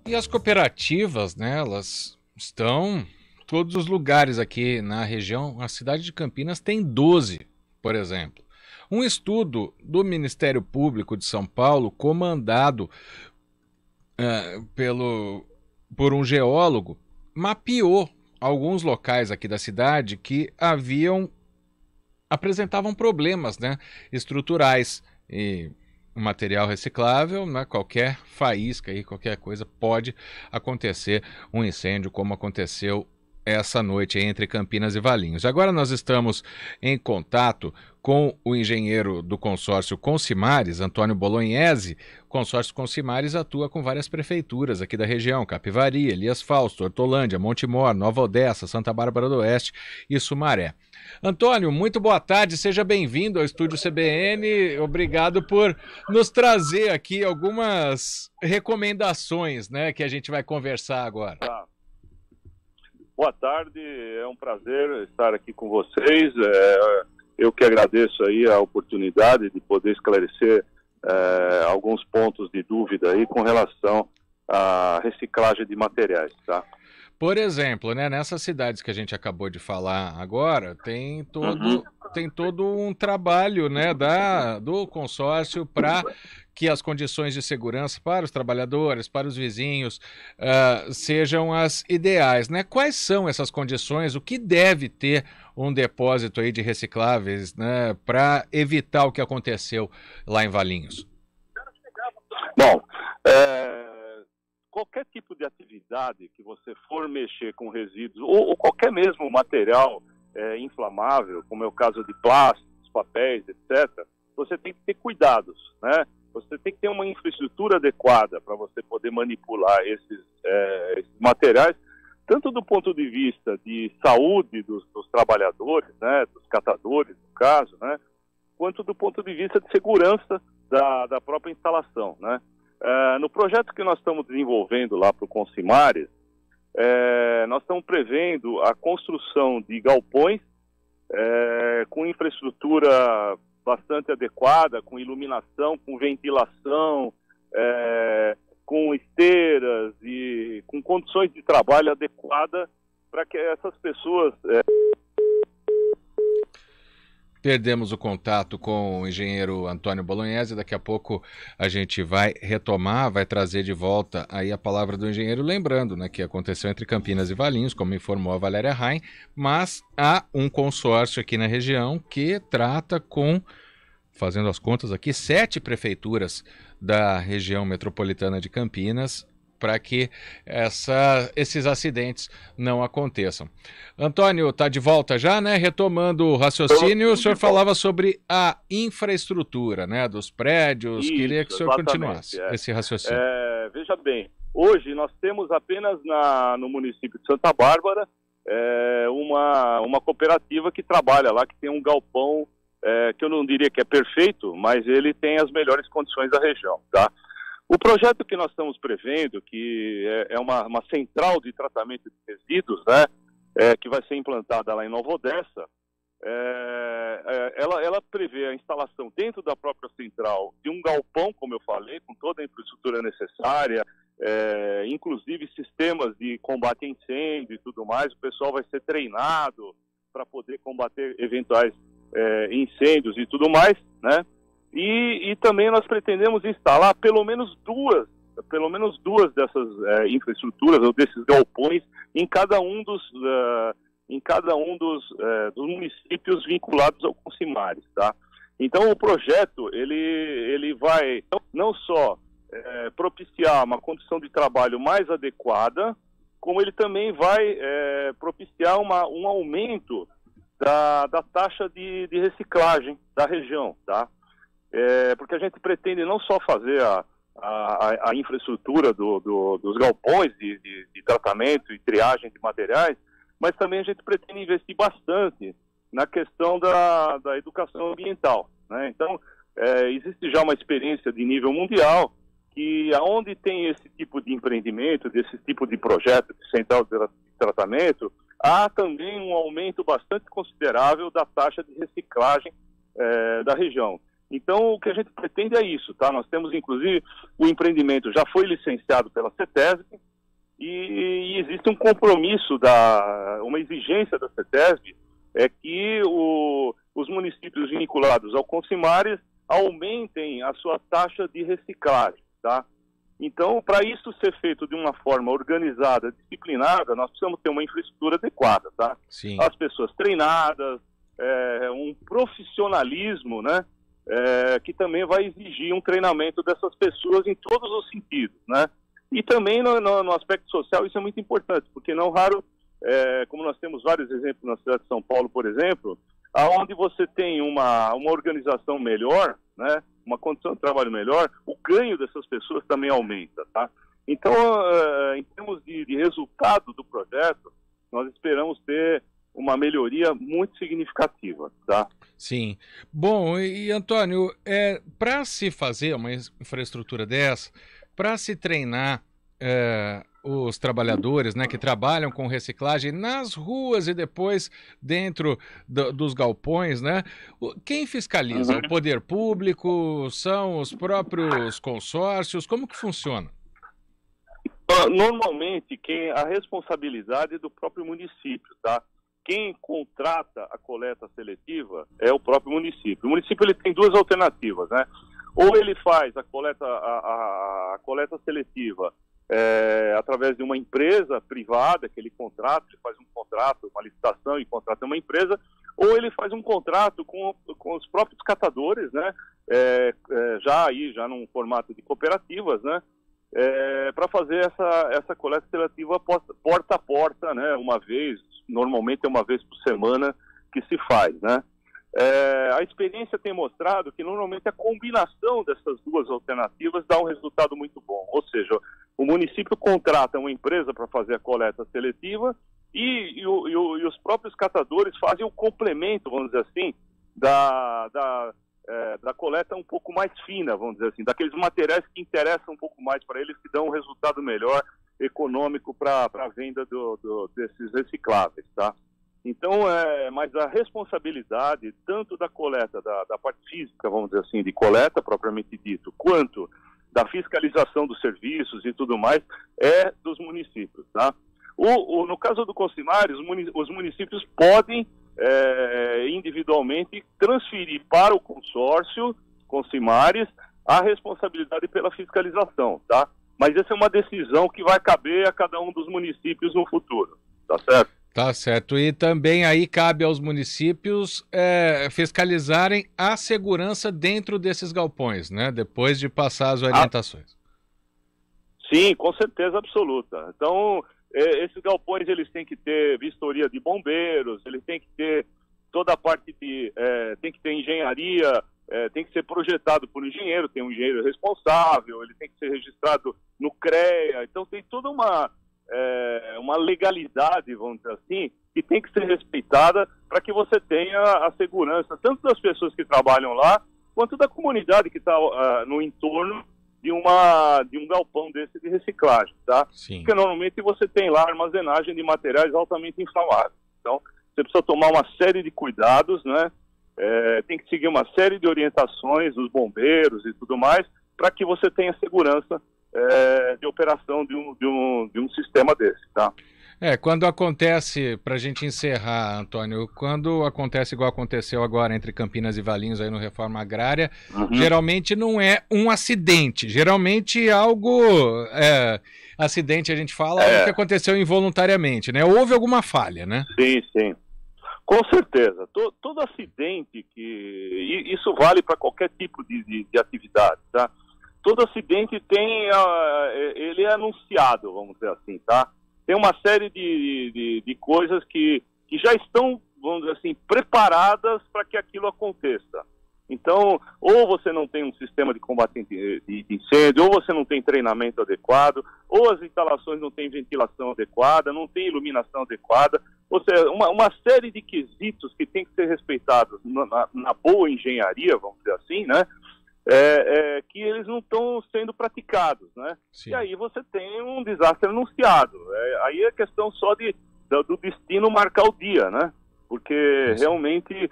E as cooperativas, né, elas estão em todos os lugares aqui na região. A cidade de Campinas tem 12, por exemplo. Um estudo do Ministério Público de São Paulo, comandado pelo, por um geólogo, mapeou alguns locais aqui da cidade que apresentavam problemas, né, estruturais e o material reciclável, né, qualquer faísca aí, qualquer coisa pode acontecer um incêndio como aconteceu essa noite entre Campinas e Valinhos. Agora nós estamos em contato com o engenheiro do consórcio Consimares, Antônio Bolognese. O consórcio Consimares atua com várias prefeituras aqui da região: Capivari, Elias Fausto, Hortolândia, Montemor, Nova Odessa, Santa Bárbara do Oeste e Sumaré. Antônio, muito boa tarde, seja bem-vindo ao Estúdio CBN. Obrigado por nos trazer aqui algumas recomendações, né, que a gente vai conversar agora. Tá. Boa tarde, é um prazer estar aqui com vocês. Eu que agradeço aí a oportunidade de poder esclarecer alguns pontos de dúvida aí com relação à reciclagem de materiais, tá? Por exemplo, né, nessas cidades que a gente acabou de falar agora, tem todo um trabalho, né, do consórcio para que as condições de segurança para os trabalhadores, para os vizinhos, sejam as ideais, né? Quais são essas condições? O que deve ter um depósito aí de recicláveis, né, para evitar o que aconteceu lá em Valinhos? Bom, qualquer tipo de atividade que você for mexer com resíduos, ou qualquer mesmo material inflamável, como é o caso de plásticos, papéis, etc., você tem que ter cuidados, né? Você tem que ter uma infraestrutura adequada para você poder manipular esses materiais, tanto do ponto de vista de saúde dos trabalhadores, né, dos catadores, no caso, né, quanto do ponto de vista de segurança da própria instalação, né? No projeto que nós estamos desenvolvendo lá para o Consimares, nós estamos prevendo a construção de galpões com infraestrutura bastante adequada, com iluminação, com ventilação, com esteiras e com condições de trabalho adequadas para que essas pessoas... Perdemos o contato com o engenheiro Antônio Bolognese. Daqui a pouco a gente vai retomar, vai trazer de volta aí a palavra do engenheiro, lembrando, né, que aconteceu entre Campinas e Valinhos, como informou a Valéria Rain, mas há um consórcio aqui na região que trata com, fazendo as contas aqui, 7 prefeituras da região metropolitana de Campinas, para que esses acidentes não aconteçam. Antônio, está de volta já, né? Retomando o raciocínio, o senhor falava sobre a infraestrutura, né, dos prédios. Isso, queria que o senhor continuasse esse raciocínio. Veja bem, hoje nós temos apenas no município de Santa Bárbara uma cooperativa que trabalha lá, que tem um galpão que eu não diria que é perfeito, mas ele tem as melhores condições da região, tá? O projeto que nós estamos prevendo, que é uma central de tratamento de resíduos, né, que vai ser implantada lá em Nova Odessa, ela prevê a instalação dentro da própria central de um galpão, como eu falei, com toda a infraestrutura necessária, inclusive sistemas de combate a incêndio e tudo mais. O pessoal vai ser treinado para poder combater eventuais incêndios e tudo mais, né? E também nós pretendemos instalar pelo menos duas dessas infraestruturas ou desses galpões em cada um dos municípios vinculados ao Consimares, tá? Então o projeto ele vai não só propiciar uma condição de trabalho mais adequada, como ele também vai propiciar um aumento da taxa de reciclagem da região, tá? Porque a gente pretende não só fazer a infraestrutura dos galpões de tratamento e triagem de materiais, mas também a gente pretende investir bastante na questão da educação ambiental, né? Então, existe já uma experiência de nível mundial que aonde tem esse tipo de empreendimento, desse tipo de projeto de central de tratamento, há também um aumento bastante considerável da taxa de reciclagem da região. Então, o que a gente pretende é isso, tá? Nós temos, inclusive, o empreendimento já foi licenciado pela CETESB e existe um compromisso, uma exigência da CETESB, é que os municípios vinculados ao Consimares aumentem a sua taxa de reciclagem, tá? Então, para isso ser feito de uma forma organizada, disciplinada, nós precisamos ter uma infraestrutura adequada, tá? Sim. As pessoas treinadas, um profissionalismo, né? Que também vai exigir um treinamento dessas pessoas em todos os sentidos, né? E também no aspecto social isso é muito importante, porque não raro, como nós temos vários exemplos na cidade de São Paulo, por exemplo, aonde você tem uma organização melhor, né? Uma condição de trabalho melhor, o ganho dessas pessoas também aumenta, tá? Então, em termos de resultado do projeto, nós esperamos ter uma melhoria muito significativa, tá? Sim. Bom, e Antônio, para se fazer uma infraestrutura dessa, para se treinar os trabalhadores, né, que trabalham com reciclagem nas ruas e depois dentro dos galpões, né? Quem fiscaliza? O poder público? São os próprios consórcios? Como que funciona? Normalmente, a responsabilidade é do próprio município, tá? Quem contrata a coleta seletiva é o próprio município. O município ele tem duas alternativas, né? Ou ele faz a coleta seletiva através de uma empresa privada que ele contrata, ele faz um contrato, uma licitação e contrata uma empresa, ou ele faz um contrato com os próprios catadores, né? Já num formato de cooperativas, né? Para fazer essa coleta seletiva porta a porta, né? Normalmente é uma vez por semana que se faz, né? A experiência tem mostrado que normalmente a combinação dessas duas alternativas dá um resultado muito bom, ou seja, o município contrata uma empresa para fazer a coleta seletiva e os próprios catadores fazem o complemento, vamos dizer assim, da coleta um pouco mais fina, vamos dizer assim, daqueles materiais que interessam um pouco mais para eles, que dão um resultado melhor econômico para a venda desses recicláveis, tá? Então, mas a responsabilidade tanto da coleta, da parte física, vamos dizer assim, de coleta propriamente dito, quanto da fiscalização dos serviços e tudo mais, é dos municípios, tá? No caso do Consimares, os municípios podem individualmente transferir para o consórcio Consimares a responsabilidade pela fiscalização, tá? Mas essa é uma decisão que vai caber a cada um dos municípios no futuro, tá certo? Tá certo. E também aí cabe aos municípios fiscalizarem a segurança dentro desses galpões, né? Depois de passar as orientações. Sim, com certeza absoluta. Então, esses galpões eles têm que ter vistoria de bombeiros, eles têm que ter toda a parte tem que ter engenharia, tem que ser projetado por um engenheiro, tem um engenheiro responsável, ele tem que ser registrado no CREA, então tem toda uma legalidade, vamos dizer assim, que tem que ser respeitada para que você tenha a segurança, tanto das pessoas que trabalham lá, quanto da comunidade que está no entorno de um galpão desse de reciclagem, tá? Sim. Porque normalmente você tem lá armazenagem de materiais altamente inflamáveis. Então, você precisa tomar uma série de cuidados, né? Tem que seguir uma série de orientações dos bombeiros e tudo mais, para que você tenha segurança de operação de um sistema desse, tá? Quando acontece, para a gente encerrar, Antônio, quando acontece igual aconteceu agora entre Campinas e Valinhos aí no Reforma Agrária, geralmente não é um acidente, geralmente algo, acidente a gente fala, algo que aconteceu involuntariamente, né? Houve alguma falha, né? Sim, sim. Com certeza. Todo acidente, isso vale para qualquer tipo de atividade, tá? Todo acidente ele é anunciado, vamos dizer assim, tá? Tem uma série de coisas que já estão, vamos dizer assim, preparadas para que aquilo aconteça. Então, ou você não tem um sistema de combate de incêndio, ou você não tem treinamento adequado, ou as instalações não têm ventilação adequada, não tem iluminação adequada. Ou seja, uma série de quesitos que tem que ser respeitados na boa engenharia, vamos dizer assim, né? Que eles não estão sendo praticados, né? Sim. E aí você tem um desastre anunciado. Aí é questão só do destino marcar o dia, né? Porque realmente,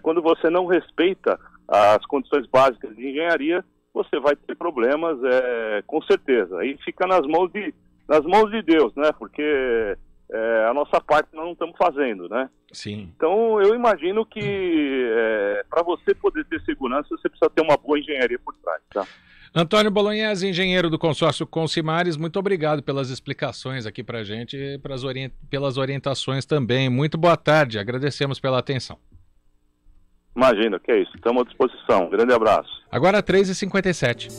quando você não respeita as condições básicas de engenharia, você vai ter problemas, com certeza. Aí fica nas mãos de Deus, né? Porque a nossa parte nós não estamos fazendo, né? Sim. Então, eu imagino que para você poder ter segurança, você precisa ter uma boa engenharia por trás, tá? Antônio Bolognese, engenheiro do consórcio Consimares, muito obrigado pelas explicações aqui para a gente e pelas orientações também. Muito boa tarde, agradecemos pela atenção. Imagina, que é isso, estamos à disposição. Grande abraço. Agora 3h57.